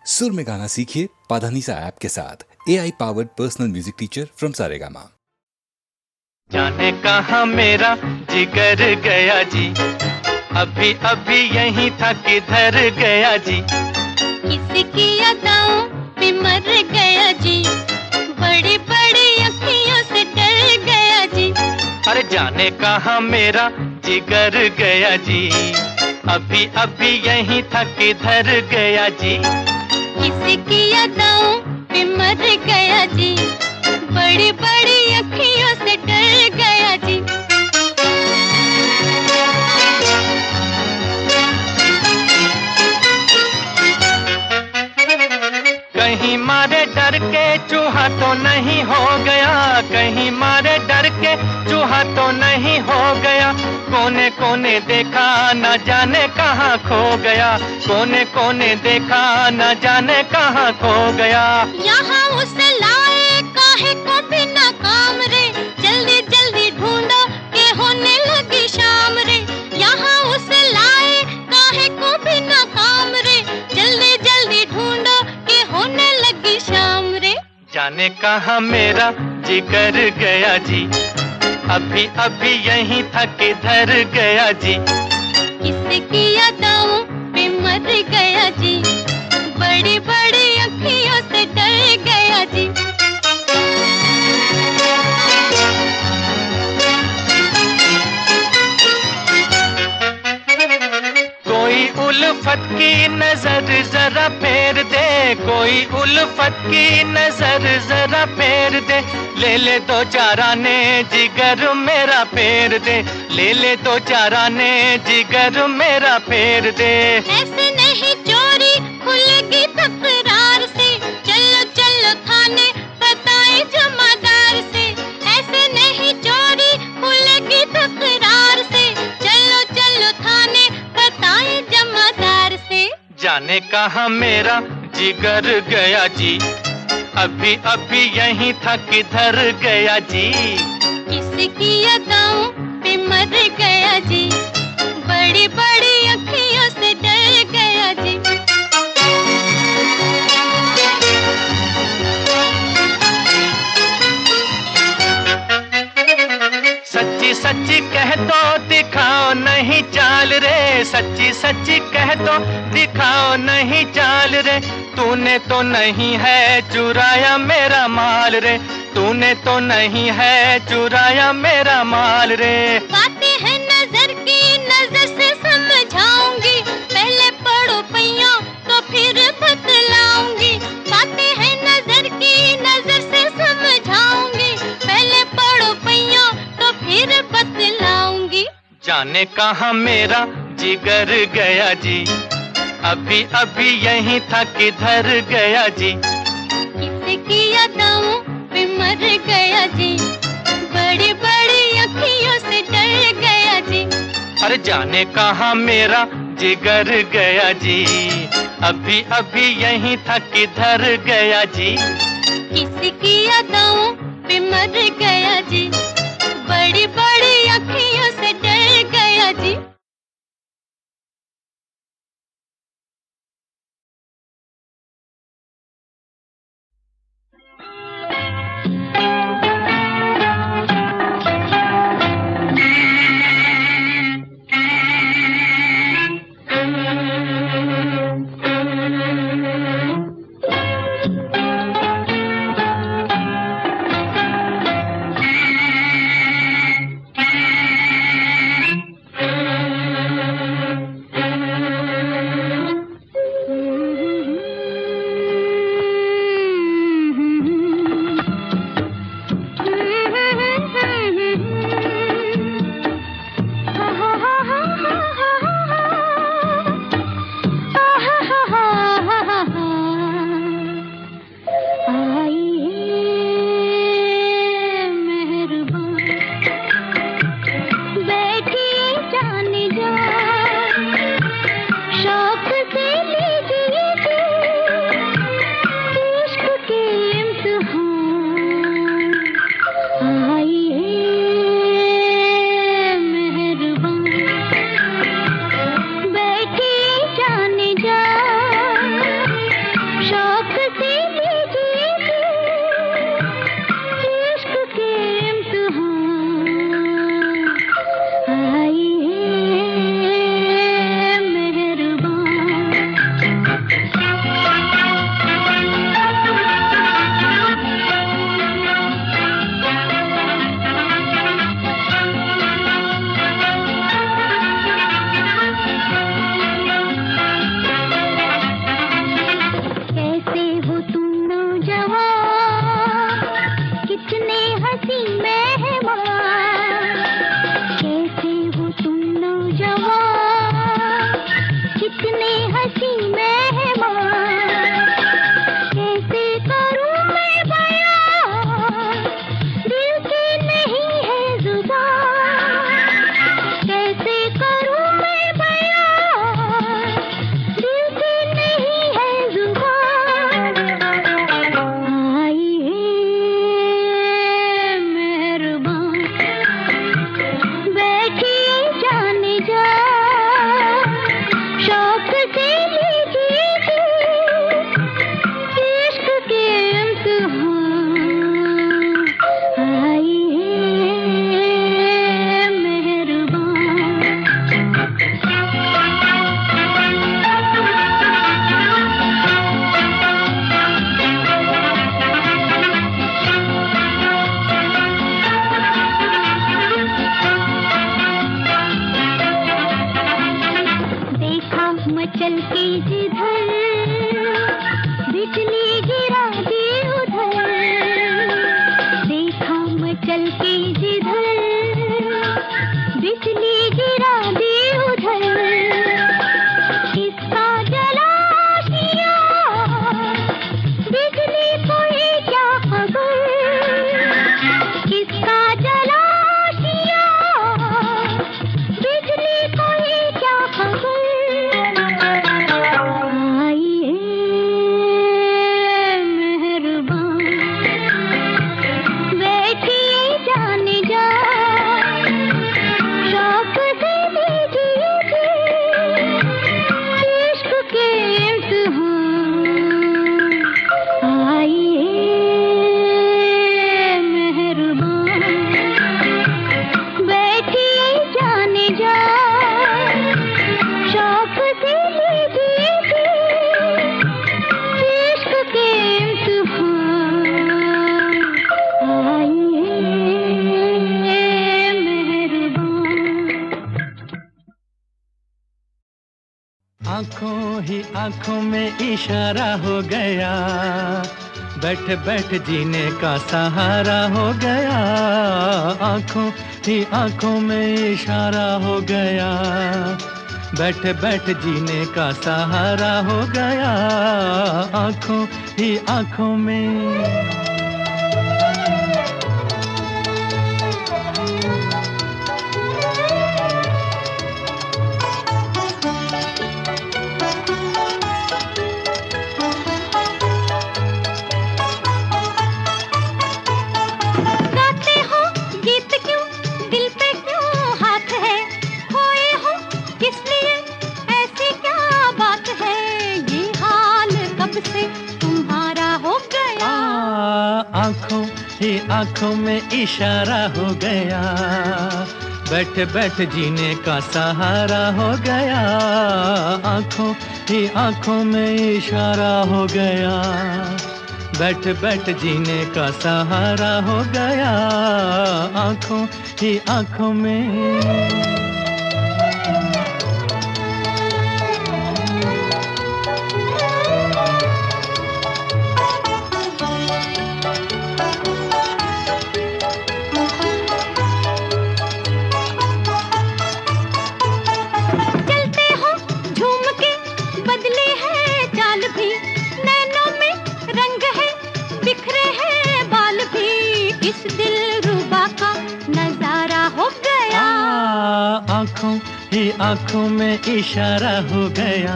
सुर में गाना सीखिए पाधानीसा ऐप के साथ। AI powered personal music teacher from Saregama. जाने कहाँ मेरा जिगर गया जी, अभी अभी यहीं था किधर गया जी। किसकी अदाओं पे मर गया जी, बड़ी बड़ी अखियों से डर गया जी। अरे जाने कहाँ मेरा जिगर गया जी, अभी अभी यहीं था किधर गया जी। किसकी अदाओं पे मर गया जी, बड़ी बड़ी अखियों से डर गया जी। कहीं मारे डर के चूहा तो नहीं हो गया, कहीं मारे डर के चूहा तो नहीं हो गया। कोने कोने देखा न जाने कहाँ खो गया, कोने कोने देखा न जाने कहाँ खो गया। यहाँ उसे लाए काहे को बिना काम रे, जल्दी जल्दी ढूंढो के होने लगी शाम रे। यहाँ उसे लाए काहे को बिना काम रे, जल्दी जल्दी ढूंढो के होने लगी शाम रे। जाने कहाँ मेरा जिगर गया जी, अभी अभी यहीं था किधर गया जी। किसकी अदाओं पे मर गया जी, बड़ी बड़ी अखियों से डर गया जी। कोई उल्फत की नजर जरा फेर दे, कोई उल्फत की नजर जरा फेर दे। ले ले दो चार आने जिगर मेरा फेर दे, ले ले दो चार आने जिगर मेरा फेर दे। ऐसे नहीं चोरी खुलेगी तकरार से, चलो चलो थाने बताए जमादार से। ऐसे नहीं चोरी खुलेगी तकरार से, चलो चलो थाने बताए जमादार से। जाने कहाँ मेरा जिगर गया जी, अभी अभी यहीं था किधर गया जी। किसकी अदाओं पे मर गया जी, बड़ी बड़ी अखियों से डर गया जी। सच्ची सच्ची कह दो दिखाओ नहीं चाल रे, सच्ची सच्ची कह दो दिखाओ नहीं चाल रे। तूने तो नहीं है चुराया मेरा माल रे, तूने तो नहीं है चुराया मेरा माल रे। बातें हैं नजर की, नजर से समझाऊंगी, पहले पढ़ो पैया तो फिर बतलाऊंगी। बातें हैं नजर की, नजर से समझाऊंगी, पहले पढ़ो पैया तो फिर बतलाऊंगी। जाने कहाँ मेरा जिगर गया जी, अभी अभी यहीं था किधर गया जी। किसकी अदाओं पे मर गया जी, बड़ी बड़ी अखियों से डर गया जी। अरे जाने कहाँ मेरा जिगर गया जी, अभी अभी यहीं था किधर गया जी। किसकी अदाओं पे मर गया जी, बड़ी बड़ी अखियों से डर गया जी। आंखों में इशारा हो गया, बैठ बैठ जीने का सहारा हो गया। आंखों ही आंखों में इशारा हो गया, बैठ बैठ जीने का सहारा हो गया। आंखों ही आंखों में। आंखों ही आंखों में इशारा हो गया, बैठ बैठ जीने का सहारा हो गया। आंखों ही आंखों में इशारा हो गया, बैठ बैठ जीने का सहारा हो गया। आंखों ही आंखों में। आंखों ही आंखों में इशारा हो गया,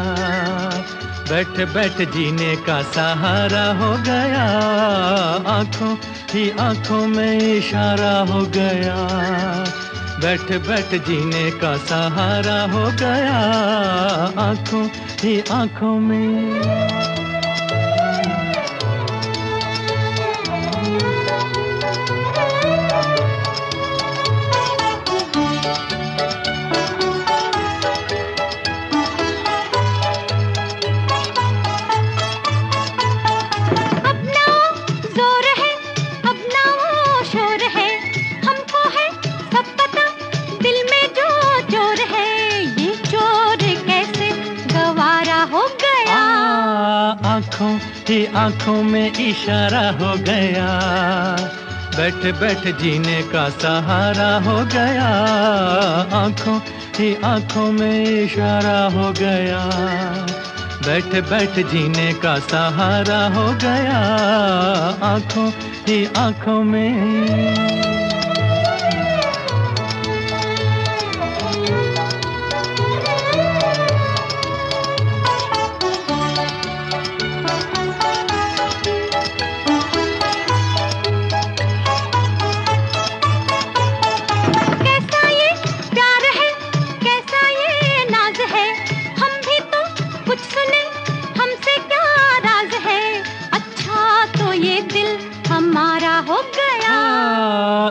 बैठ बैठ जीने का सहारा हो गया। आंखों ही आंखों में इशारा हो गया, बैठ बैठ जीने का सहारा हो गया। आंखों ही आंखों में। आंखों ही आंखों में इशारा हो गया, बैठ बैठ जीने का सहारा हो गया। आंखों ही आंखों में इशारा हो गया, बैठ बैठ जीने का सहारा हो गया। आंखों ही आंखों में।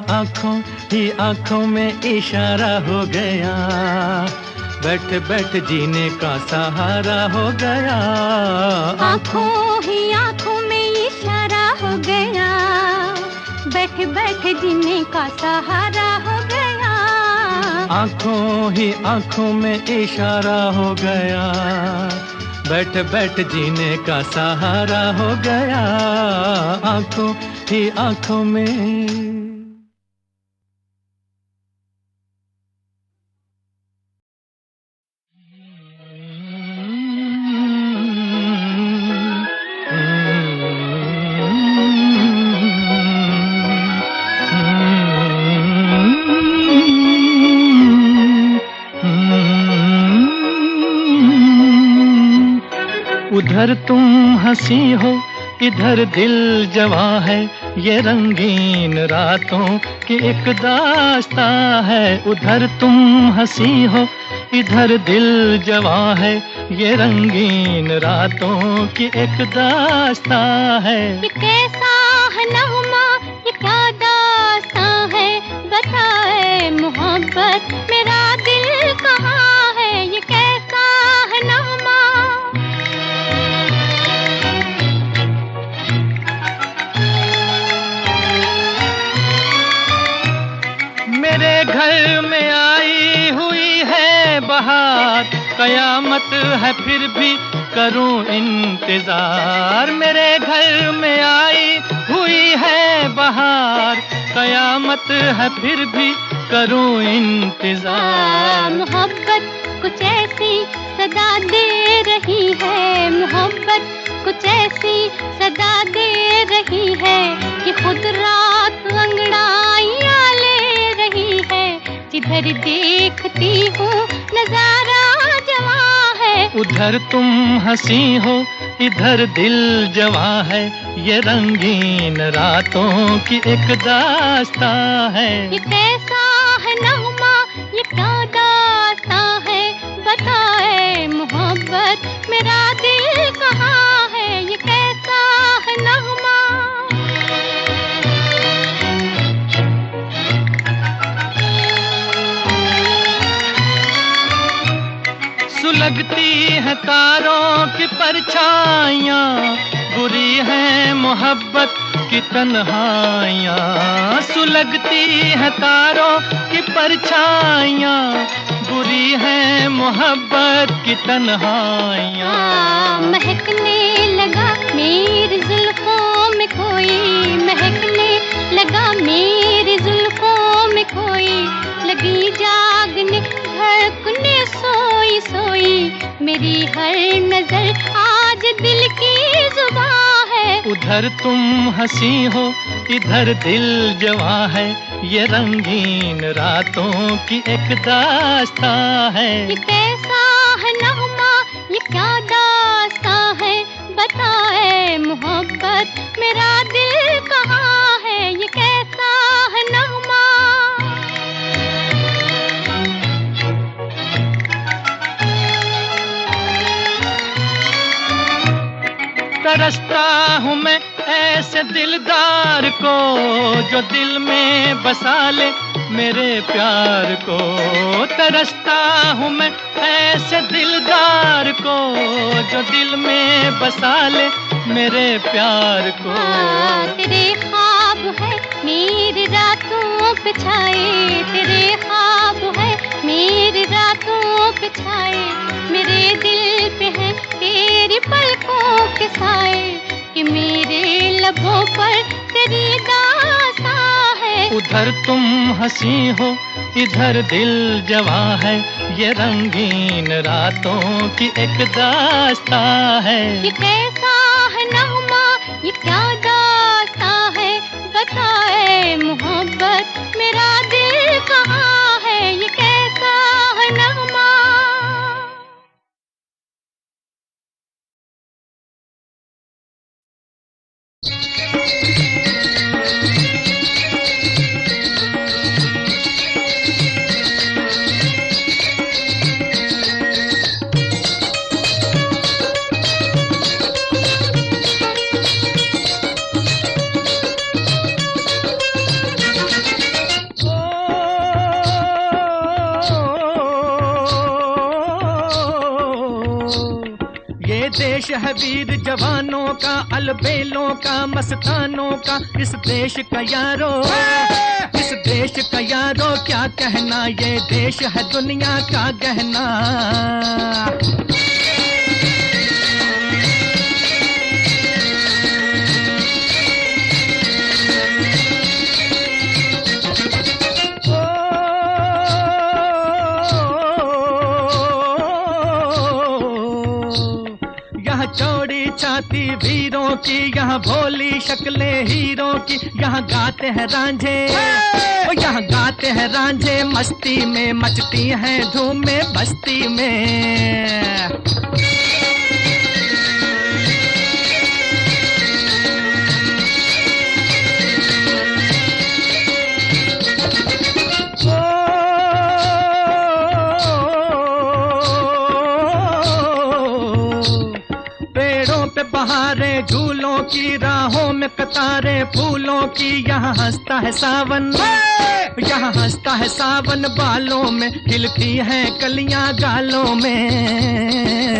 आंखों ही आंखों में इशारा हो गया, बैठ बैठ जीने का सहारा हो गया। आंखों ही आंखों में इशारा हो गया, बैठ बैठ जीने का सहारा हो गया। आंखों ही आंखों में इशारा हो गया, बैठ बैठ जीने का सहारा हो गया। आंखों ही आंखों में। उधर तुम हंसी हो, इधर दिल जवां है, ये रंगीन रातों की एक दास्तां है। उधर तुम हंसी हो, इधर दिल जवां है, ये रंगीन रातों की एक दास्तां है। ये कैसा है नगमा, ये क्या दास्तां है, बताए मोहब्बत मेरा दिल कहाँ है। ये कैसा है नगमा। मेरे घर में आई हुई है बहार, कयामत है फिर भी करूं इंतजार। मेरे घर में आई हुई है बहार, कयामत है फिर भी करूं इंतजार। मोहब्बत कुछ ऐसी सदा दे रही है, मोहब्बत कुछ ऐसी सदा दे रही है कि खुद रात अंगड़ाइयां ले रही है। जिधर देखती हूँ नजारा जवां है, उधर तुम हंसी हो इधर दिल जवां है। ये रंगीन रातों की एक दास्तां है। ये कैसा है नगमा, ये क्या दास्तां है, बताए मोहब्बत मेरा दिल कहाँ है। ये कैसा है नगमा। सुलगती है तारों की परछाइयाँ, बुरी है मोहब्बत की तन्हाइयाँ। सुलगती है तारों की परछाइयाँ, बुरी है मोहब्बत की तन्हाइयाँ। महकने लगा मेरी जुल्फों में कोई, महकने लगा मेरी जुल्फों में कोई। लगी जागने धड़कने सोई सोई, मेरी हर नजर आज दिल की जुबां है। उधर तुम हंसी हो इधर दिल जवां है। ये रंगीन रातों की एक दास्तां है। ये कैसा है नगमा, ये क्या दास्तां है, बताए मोहब्बत मेरा दिल कहाँ है। ये कैसा है नगमा। तरसता हूँ मैं ऐसे दिलदार को, जो दिल में बसा ले मेरे प्यार को। तरसता हूँ मैं ऐसे दिलदार को, जो दिल में बसा ले मेरे प्यार को। तेरे ख्वाब है मेरी रातों पे छाए, तेरे ख्वाब है मेरी रातों पे छाए। मेरे दिल पे है तेरी पलकों के साए, कि मेरे लबों पर तेरी दास्तां है। उधर तुम हंसी हो इधर दिल जवां है। ये रंगीन रातों की एक दास्तां है। ये कैसा है नगमा, ये क्या दास्तां है, बताए मोहब्बत मेरा दिल कहाँ है। ये कैसा है नगमा। देश है वीर जवानों का, अलबेलों का, मस्तानों का। इस देश का यारो, इस देश का यारो क्या कहना। ये देश है दुनिया का गहना। चौड़ी छाती वीरों की, यहाँ भोली शक्लें हीरों की। यहाँ गाते हैं रांझे, यहाँ गाते हैं रांझे मस्ती में। मचती हैं धूमें बस्ती में। बहारें झूलों की, राहों में कतारें फूलों की। यहाँ हंसता है सावन, यहाँ हंसता है सावन। बालों में खिलती हैं कलियां गालों में।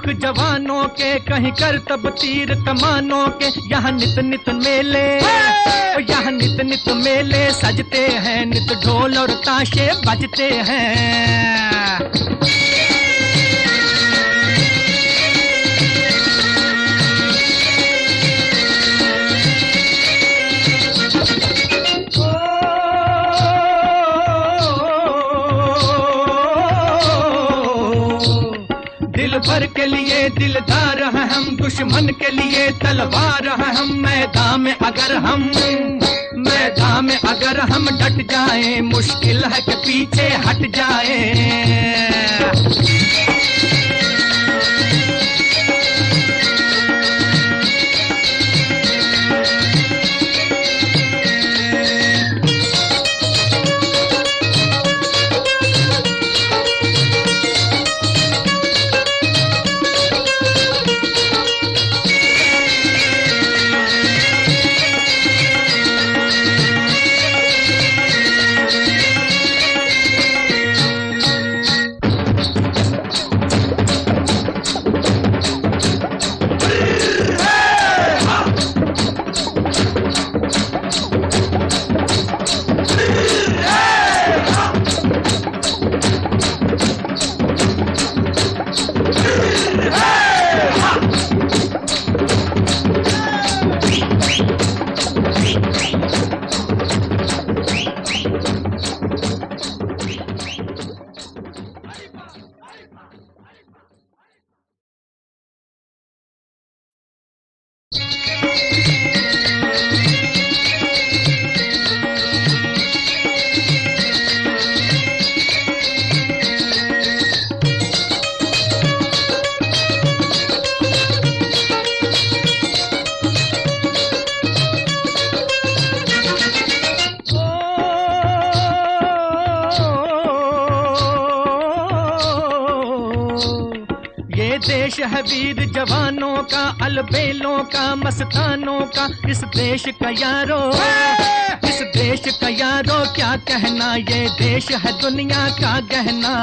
शौक जवानों के, कहीं करतब तीर कमानों के। यहाँ नित नित मेले, यहाँ नित नित मेले सजते हैं, नित ढोल और ताशे बजते हैं। दिल भर के लिए दिलदार हैं हम, दुश्मन के लिए तलवार हैं हम। मैदान में अगर हम डट जाएं, मुश्किल है कि पीछे हट जाएं। देश है वीर जवानों का, अलबेलों का, मस्तानों का। इस देश का यारो, इस देश का यारो क्या कहना, ये देश है दुनिया का गहना।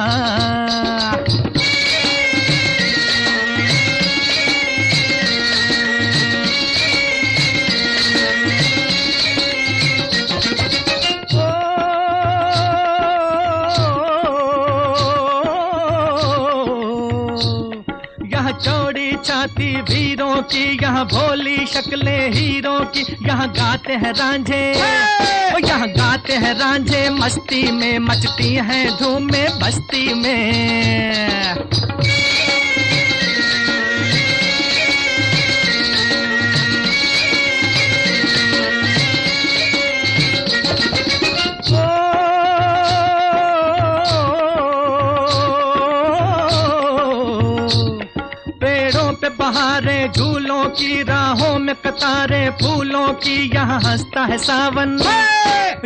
चौड़ी छाती वीरों की, यहाँ भोली शक्लें हीरों की। यहाँ गाते हैं रांझे, यहाँ गाते हैं रांझे मस्ती में, मचती हैं धूम में बस्ती में। बहारें झूलों की, राहों में कतारें फूलों की। यहाँ हंसता है सावन,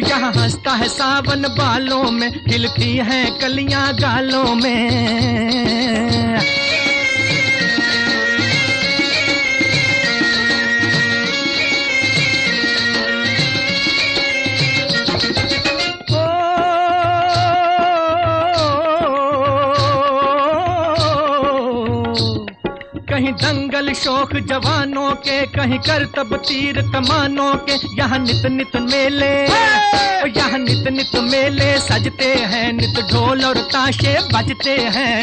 यहाँ हंसता है सावन बालों में, खिलती हैं कलियां गालों में। कहीं दंगल शौक जवानों के, कहीं करतब तीर कमानों के। यहाँ नित नित मेले, यहाँ नित नित मेले सजते हैं, नित ढोल और ताशे बजते हैं।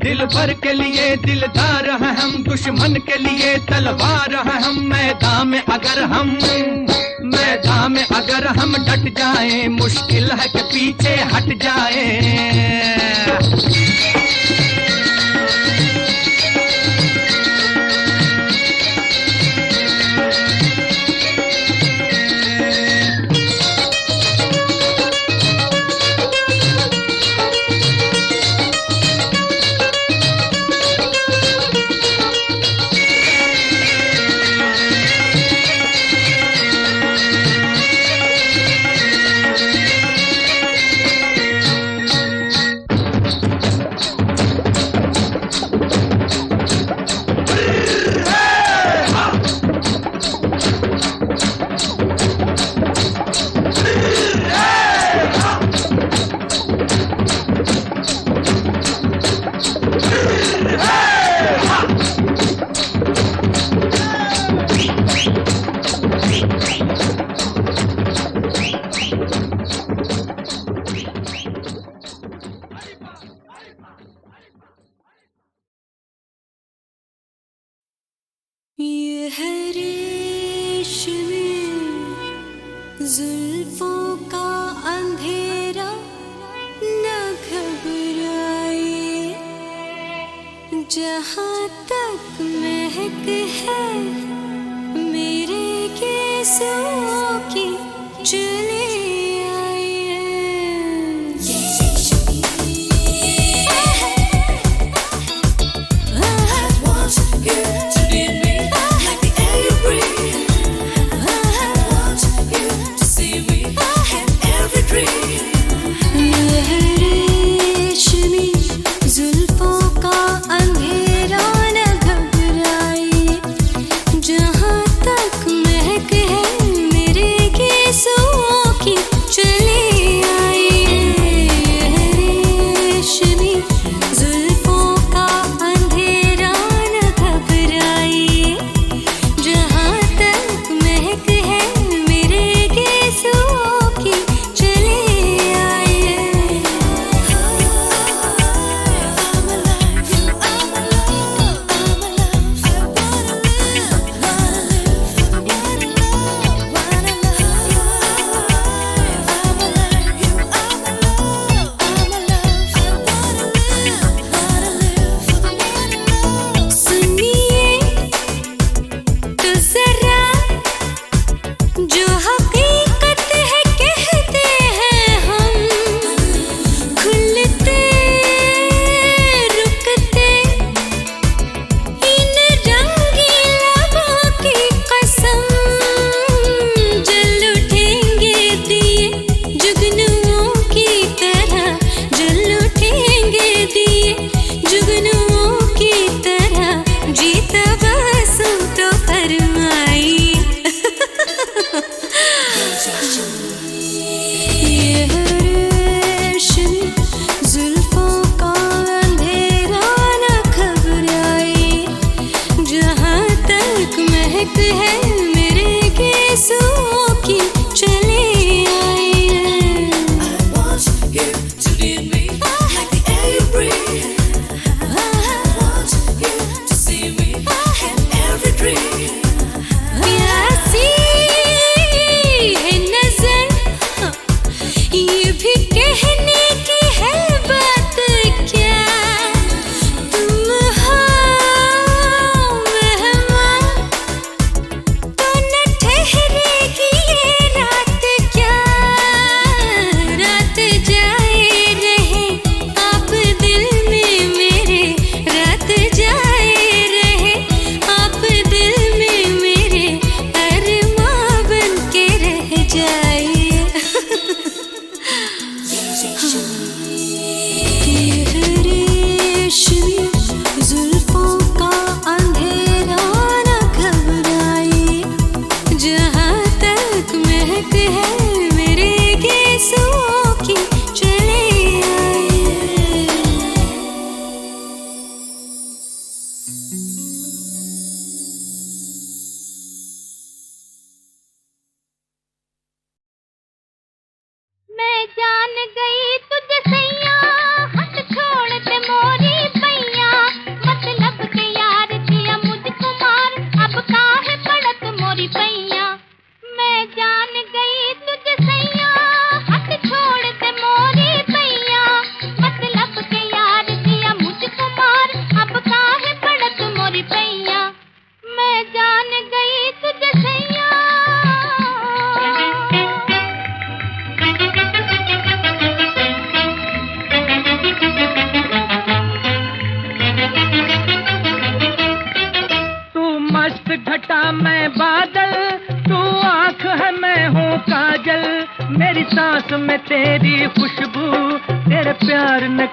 दिल भर के लिए दिलदार हैं हम, दुश्मन के लिए तलवार हैं हम। मैदान में अगर हम डट जाएं, मुश्किल है कि पीछे हट जाएं। ये है रेशमी जुल्फों का अंधेरा, न घबराइए, जहाँ तक महक है मेरे केसों की, चले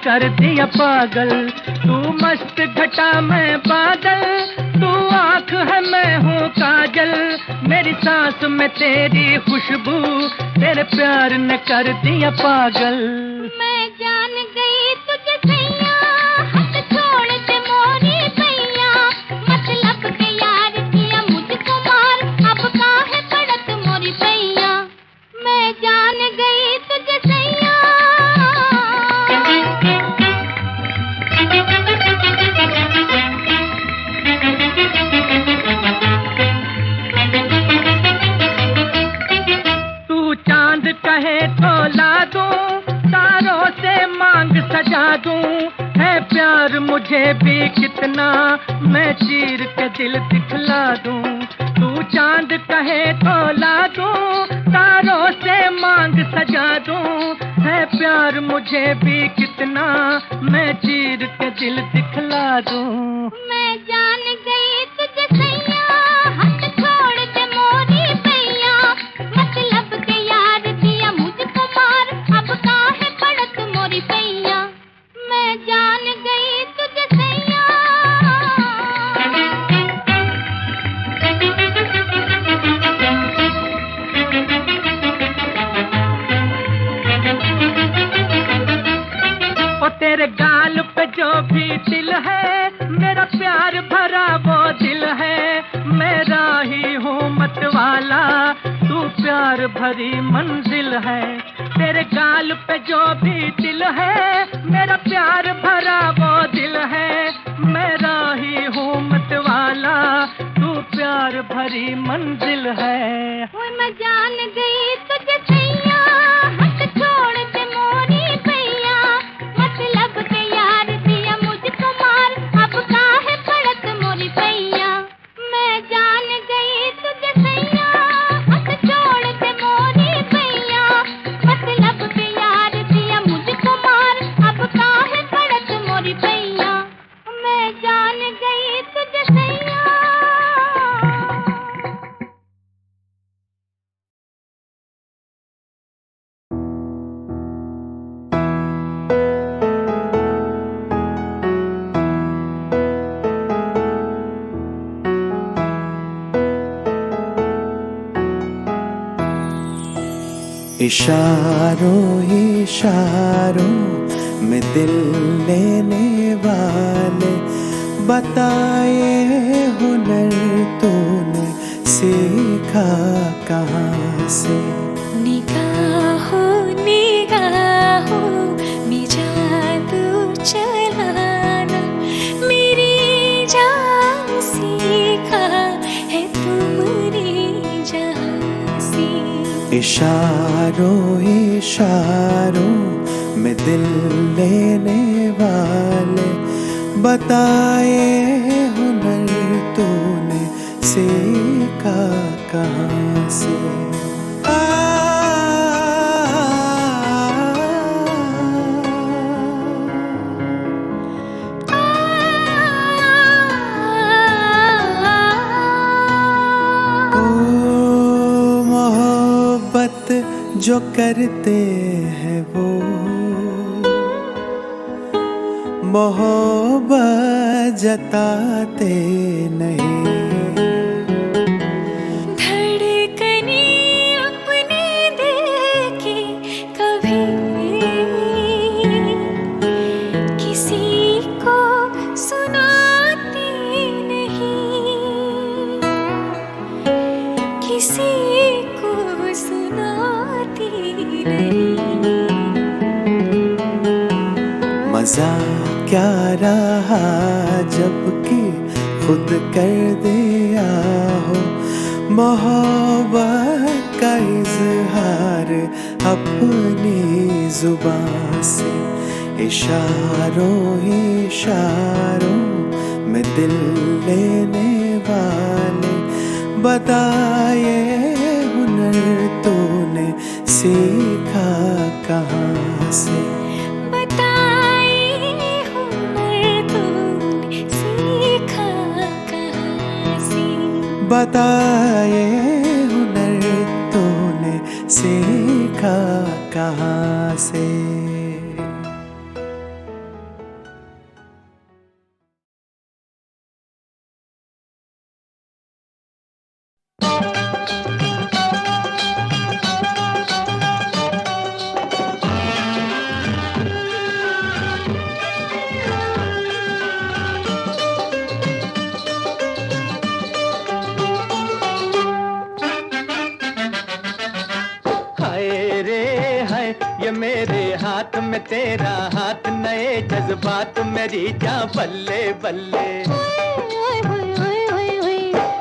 कर दिया पागल, तू मस्त घटा मैं बादल, तू आँख है मैं हूँ काजल, मेरी सांस में तेरी खुशबू, तेरे प्यार ने कर दिया पागल। मैं जान गई तुझे सैया, हाथ छोड़ दे मोरी भैया, मतलब के यार किया मुझको मार, अब काहे पड़त मोरी भैया। मैं जान गई तुझे सैया। प्यार मुझे भी कितना मैं चीर के दिल दिखला दूं, तू चांद कहे तो ला दूं, तारों से मांग सजा दूं। है प्यार मुझे भी कितना मैं चीर के दिल दिखला दूं। मैं जान गई तुझे सैया, हाथ छोड़ दे मोरी पैया, मतलब के यार दिया मुझको मार, अब काहे पड़त मोरी पैया। मैं जान गई तुझे सैया। ओ तेरे गाल पे जो भी दिल है, मेरा प्यार भरा वो दिल है। मेरा ही हूँ मत वाला, तू प्यार भरी मंजिल है। तेरे गाल पे जो भी दिल है, मेरा प्यार भरा वो दिल है। मेरा ही हूँ मत वाला, तू प्यार भरी मंजिल है। ओए मैं जान गई तुझे सैया, हाथ छोड़ दे मोरी पैया, मतलब के यार दिया मुझको मार, अब काहे पड़त मोरी पैया। मैं जान गई तुझे सैया, हाथ छोड़ दे मोरी पैया, मतलब के यार दिया मुझको मार, अब काहे पड़त मोरी पैया। मैं जान गई तुझे सैया। इशारों इशारों में दिल लेने वाले, बताए हुनर तूने सीखा कहाँ से। निगाहों निगाहों में जादू चलाना, मेरी जान सीखा है तुमने जहाँ से। इशारों इशारों में दिल लेने वाले, बताए हुनर तूने सीखा कहाँ से। जो करते हैं वो मोहब्बत जताते नहीं। धड़कने अपने दिल की कभी किसी को सुनाती नहीं, किसी को सुनाती नहीं। मजा क्या रहा जबकि खुद कर दिया हो मोहब्बत का इजहार अपनी जुबान से। इशारों इशारों में दिल लेने वाले, बताए हुनर तूने सीखा कहाँ से। बताए हुनर तूने सीखा कहाँ से। बताए हुनर तूने सीखा कहाँ से। मेरे हाथ में तेरा हाथ, नए जज्बात मेरी जा बल्ले बल्ले। ओए होए होए होए होए,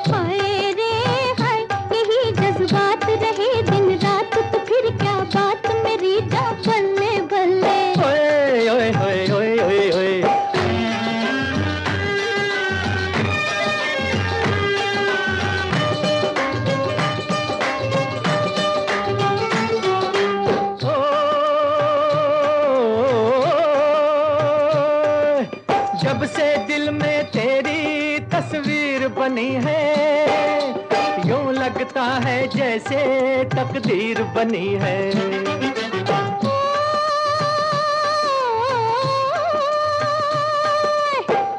हाय रे हाय, यही जज्बात रहे दिन रात, तो फिर क्या बात मेरी जा बल्ले बल्ले। ओए ओए होए होए होए होए। जब से दिल में तेरी तस्वीर बनी है, यूं लगता है जैसे तकदीर बनी है।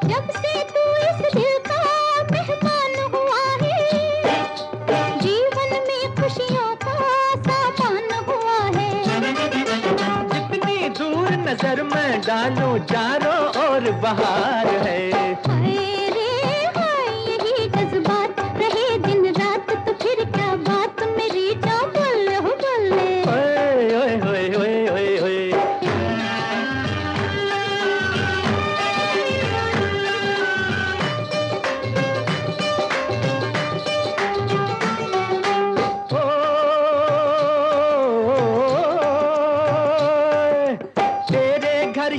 जब से तू इस दिल का मेहमान हुआ है, जीवन में खुशियों का सामान हुआ है। जितनी दूर नजर में डालूं चारों ओर बहार है। हाय रे हाय, यही जज्बात रहे दिन रात तो फिर क्या बात, मेरी जान बोले हो बोले। ओए ओए ओए ओए ओए ओए।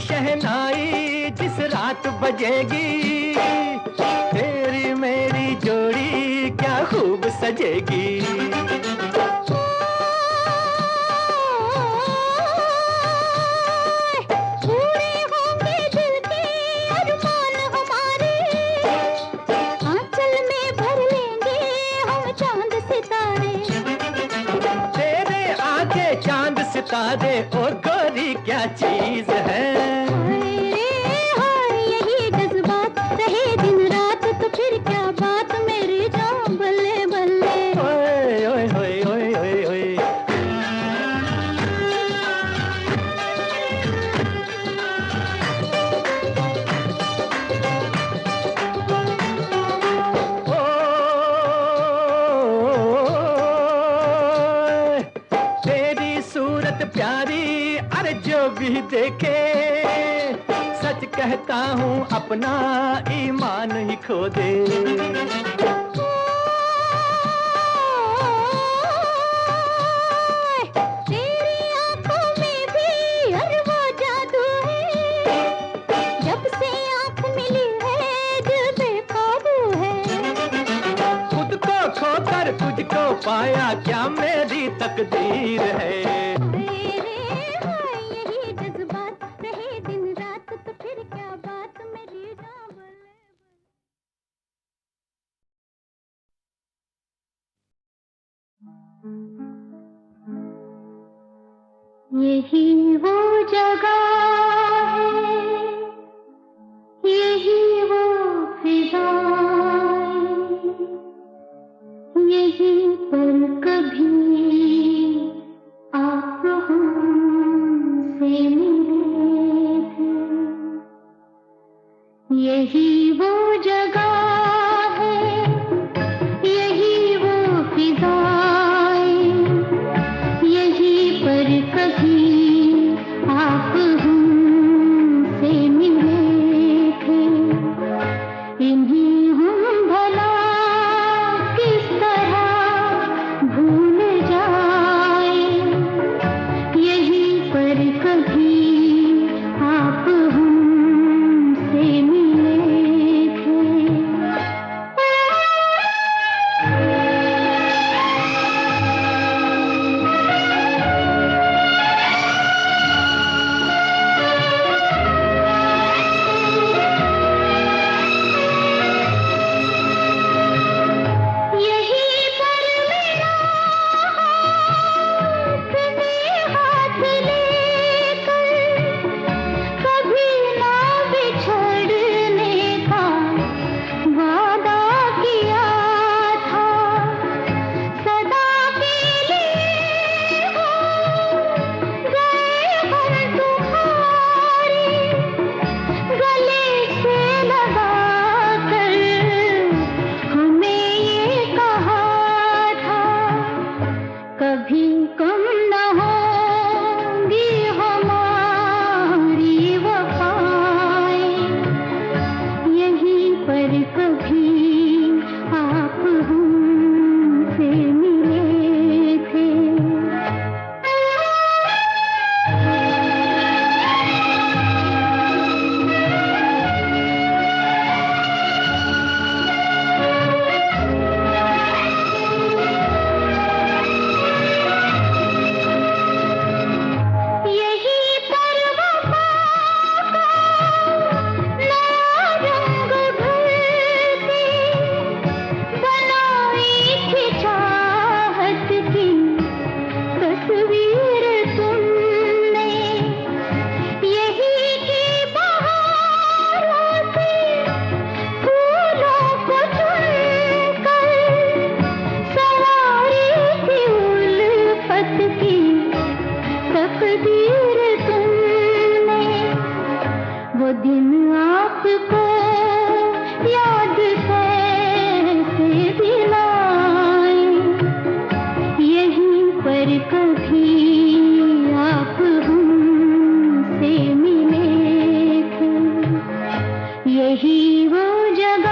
शहनाई जिस रात बजेगी, तेरी मेरी जोड़ी क्या खूब सजेगी। पूरे होंगे दिल के अरमान हमारे, आंचल में भर लेंगे हम चांद सितारे। तेरे आगे चांद सितारे ओ गोरी क्या चीज है। यही जज्बात रहे दिन रात तो फिर क्या बात, मेरी जान बल्ले बल्ले। ओए ओए ओए ओए ओए ओए। तेरी सूरत प्यारी, अरे जो भी देखे, सच कहता हूँ अपना ईमान ही खो दे। तेरी आंखों में भी हर वो जादू है, जब से आंख मिली है दिल बेकाबू है। खुद को खोकर तुझको पाया क्या मेरी तकदीर है। यही जज्बात रहे दिन रात तो फिर क्या बात, मेरी जान बोले। यही वो जगह है, यही वो फिजाएं, यही पर कभी आप हमसे मिले थे। यही वो जगह है, यही वो फिजाएं, यही पर कभी आप हमसे मिले थे। इन्हें हम भला किस तरह भूल जाए, यही पर कभी आप हमसे मिले थे। यही वो जगह